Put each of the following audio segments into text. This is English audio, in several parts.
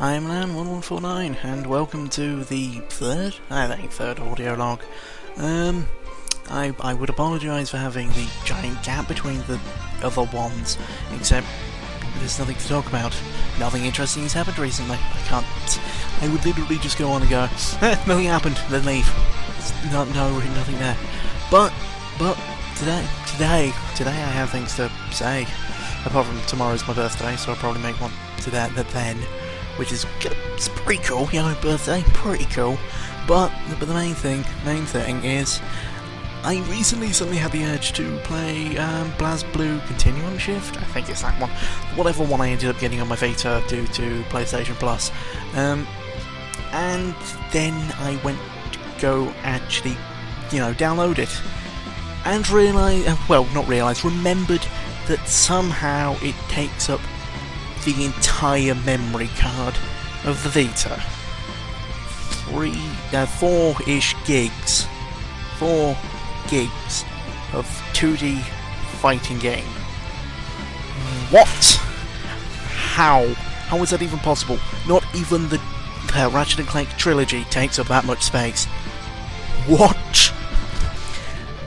I am Lan1149 and welcome to the third audio log. I would apologise for having the giant gap between the other ones, except there's nothing to talk about. Nothing interesting has happened recently. I would literally just go on and go, nothing happened, then leave. Nothing there. But today I have things to say. Apart from tomorrow's my birthday, so I'll probably make one to that then, which is it's pretty cool. My birthday, pretty cool. But the main thing is, I recently suddenly had the urge to play blazblue Continuum Shift. I think it's that one. Whatever one I ended up getting on my Vita due to PlayStation Plus. And then I went to go actually, download it. And remembered that somehow it takes up the entire memory card of the Vita. 4-ish gigs. 4 gigs of 2D fighting game. What? How? How is that even possible? Not even the Ratchet & Clank trilogy takes up that much space. What?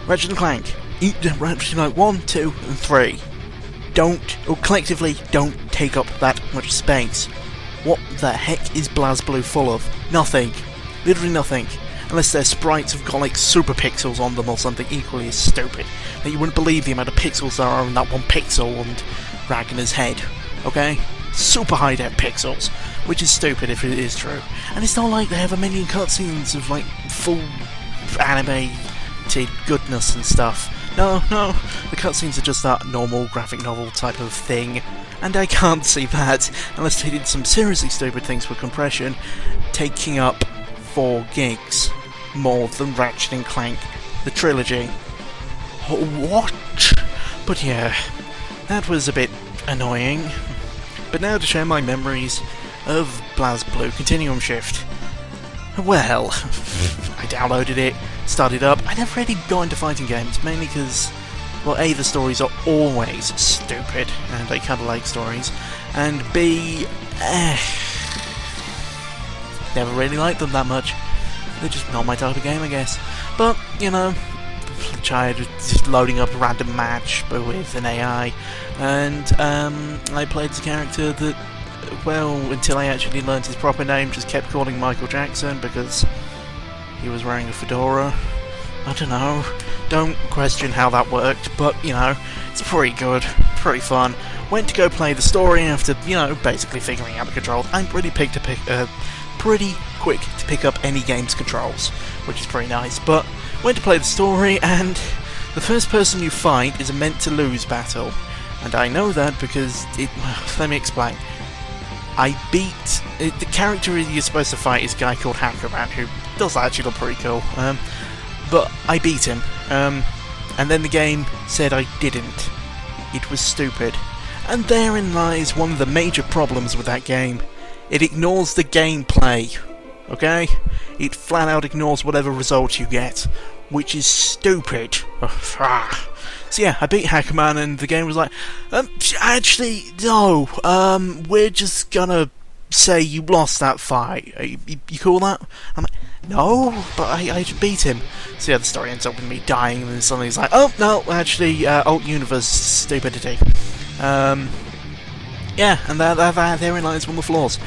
Ratchet & Clank, Ratchet & Clank 1, 2 and 3 collectively don't take up that much space. What the heck is blazblue full of? Nothing. Literally nothing. Unless their sprites have got like super pixels on them or something equally as stupid. That you wouldn't believe the amount of pixels there are in that one pixel on Ragnar's head. Okay? Super high def pixels. Which is stupid if it is true. And it's not like they have a million cutscenes of like full animated goodness and stuff. No, the cutscenes are just that normal graphic novel type of thing, and I can't see that unless they did some seriously stupid things with compression, taking up 4 gigs more than Ratchet & Clank, the trilogy. What? But yeah, that was a bit annoying. But now to share my memories of blazblue Continuum Shift. Well, I downloaded it, started up. I never really got into fighting games, mainly because, well, A, the stories are always stupid, and I kinda like stories, and B, never really liked them that much. They're just not my type of game, I guess. But, tried just loading up a random match but with an AI, and I played as a character that, well, until I actually learned his proper name, just kept calling Michael Jackson because he was wearing a fedora. I don't know. Don't question how that worked, but, it's pretty good, pretty fun. Went to go play the story after, basically figuring out the controls. I'm pretty quick to pick up any game's controls, which is pretty nice. But went to play the story, and the first person you fight is a meant-to-lose battle. And I know that because let me explain. I beat the character you're supposed to fight is a guy called Hackerman, who does actually look pretty cool. But I beat him, and then the game said I didn't. It was stupid, and therein lies one of the major problems with that game. It ignores the gameplay. Okay, it flat out ignores whatever result you get, which is stupid. So yeah, I beat Hackerman, and the game was like, actually, no, we're just gonna say you lost that fight. You call that? I'm like, no, but I beat him. So yeah, the story ends up with me dying, and then suddenly it's like, oh, no, actually, alt universe stupidity. Yeah, and therein lies one of the flaws.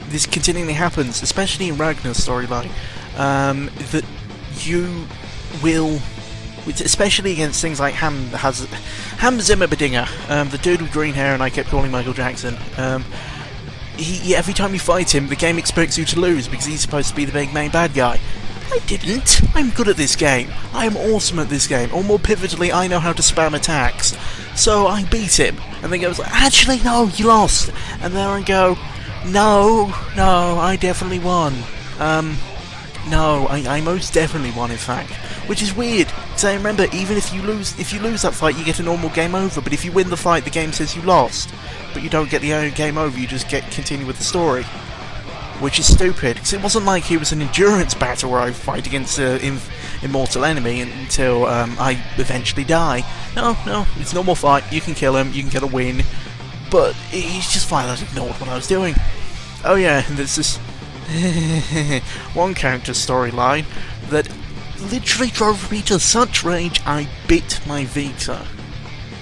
This continually happens, especially in Ragnar's storyline, that you will, especially against things like Ham Zimmer-Bedinger, the dude with green hair, and I kept calling Michael Jackson. Every time you fight him, the game expects you to lose because he's supposed to be the big main bad guy. I didn't. I'm good at this game. I am awesome at this game. Or more pivotally, I know how to spam attacks. So I beat him, and then goes, actually, no, you lost. And there I go, no, I definitely won. No, I most definitely won, in fact. Which is weird, because I remember, even if you lose that fight, you get a normal game over, but if you win the fight, the game says you lost. But you don't get the game over, you just continue with the story. Which is stupid, because it wasn't like he was an endurance battle where I fight against an immortal enemy until I eventually die. No, it's a normal fight, you can kill him, you can get a win, but he's just flat out ignored what I was doing. Oh yeah, and there's this one character storyline that literally drove me to such rage I bit my Vita.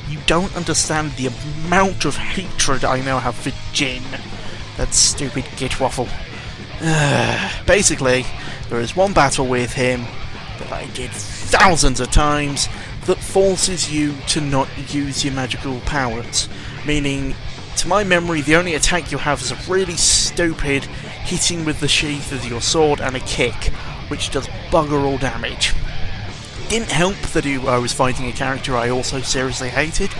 You don't understand the amount of hatred I now have for Jin. That stupid git waffle. Basically, there is one battle with him that I did thousands of times that forces you to not use your magical powers. Meaning, to my memory, the only attack you have is a really stupid hitting with the sheath of your sword and a kick, which does bugger all damage. Didn't help that I was fighting a character I also seriously hated.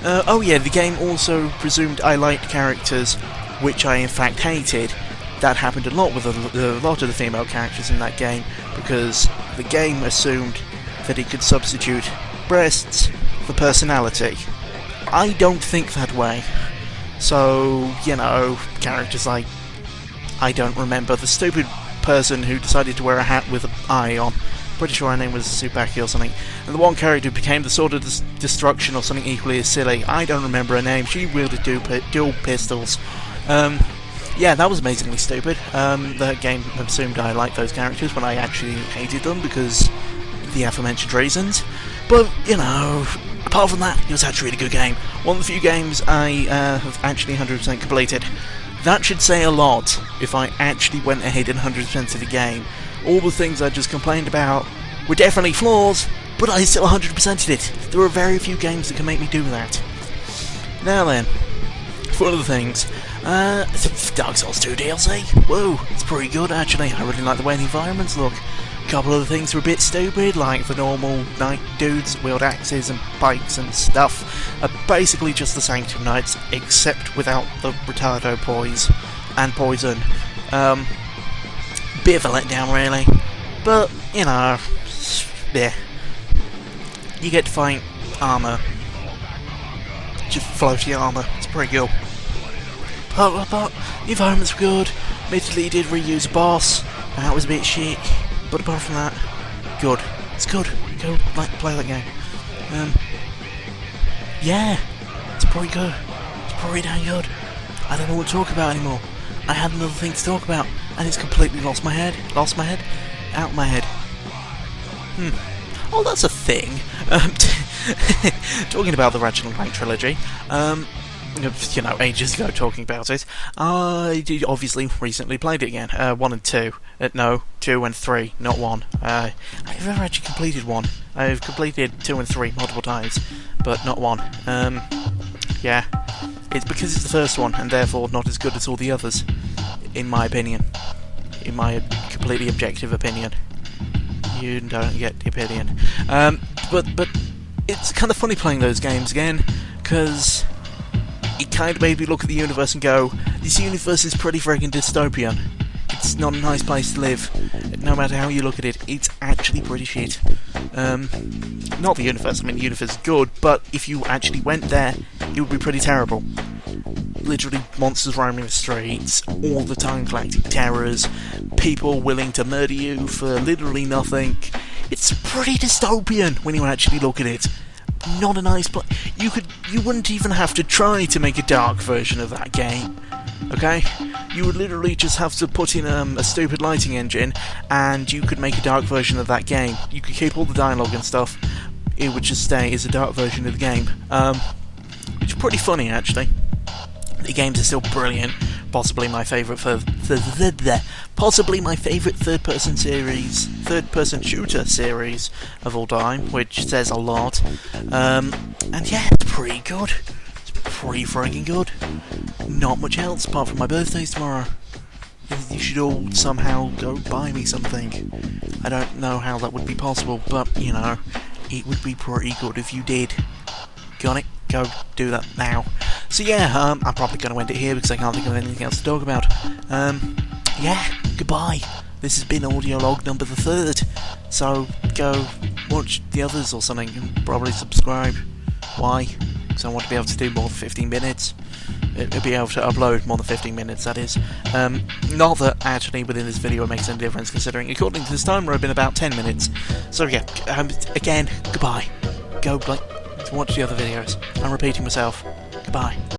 Oh yeah, the game also presumed I liked characters which I in fact hated. That happened a lot with a lot of the female characters in that game, because the game assumed that it could substitute breasts for personality. I don't think that way. So, you know, characters like, I don't remember, the stupid person who decided to wear a hat with an eye on. Pretty sure her name was Tsubaki or something. And the one character who became the Sword of Destruction or something equally as silly. I don't remember her name. She wielded dual pistols. Yeah, that was amazingly stupid. The game assumed I liked those characters when I actually hated them because of the aforementioned reasons. But, you know, apart from that, it was actually a really good game. One of the few games I have actually 100% completed. That should say a lot if I actually went ahead and 100% of the game. All the things I just complained about were definitely flaws, but I still 100%ed it. There are very few games that can make me do that. Now then, for other things, Dark Souls 2 DLC. Whoa, it's pretty good actually. I really like the way the environments look. A couple of the things were a bit stupid, like the normal knight dudes wield axes and pikes and stuff are basically just the Sanctum Knights, except without the retardo poise and poison. Bit of a letdown really, but you know, yeah. You get to fight armour, just floaty armour. It's pretty cool. But the environments were good. Admittedly, did reuse a boss, and that was a bit shit. But apart from that, good. It's good. Go play that game. Yeah, it's pretty good. It's pretty damn good. I don't know what to talk about anymore. I had another thing to talk about, and it's completely lost my head. Lost my head? Out my head. Oh, that's a thing. Talking about the Ratchet and Clank trilogy, you know, ages ago talking about it, I did obviously recently played it again. 1 and 2. No, 2 and 3, not 1. I've never actually completed 1. I've completed 2 and 3 multiple times, but not 1. Yeah. It's because it's the first one, and therefore not as good as all the others, in my opinion. In my completely objective opinion. You don't get the opinion. But it's kind of funny playing those games again, because it kind of made me look at the universe and go, this universe is pretty friggin' dystopian. It's not a nice place to live. No matter how you look at it, it's actually pretty shit. Not the universe, I mean the universe is good, but if you actually went there, it would be pretty terrible. Literally monsters roaming the streets, all the time collecting terrors, people willing to murder you for literally nothing. It's pretty dystopian when you actually look at it. Not a nice place. You wouldn't even have to try to make a dark version of that game. Okay? You would literally just have to put in a stupid lighting engine, and you could make a dark version of that game. You could keep all the dialogue and stuff. It would just stay as a dark version of the game. Which is pretty funny, actually. The games are still brilliant. Possibly my favourite third-person shooter series of all time, which says a lot. And yeah, it's pretty good. It's pretty friggin' good. Not much else apart from my birthday's tomorrow. You should all somehow go buy me something. I don't know how that would be possible, but you know, it would be pretty good if you did. Got it? Go do that now. So yeah, I'm probably going to end it here because I can't think of anything else to talk about. Yeah, goodbye. This has been audio log number the 3rd. So go watch the others or something and probably subscribe. Why? Because I want to be able to do more than 15 minutes. Be able to upload more than 15 minutes, that is. Not that actually within this video it makes any difference, considering according to this timer I've been about 10 minutes. So yeah, again, goodbye. Go watch the other videos. I'm repeating myself. Goodbye.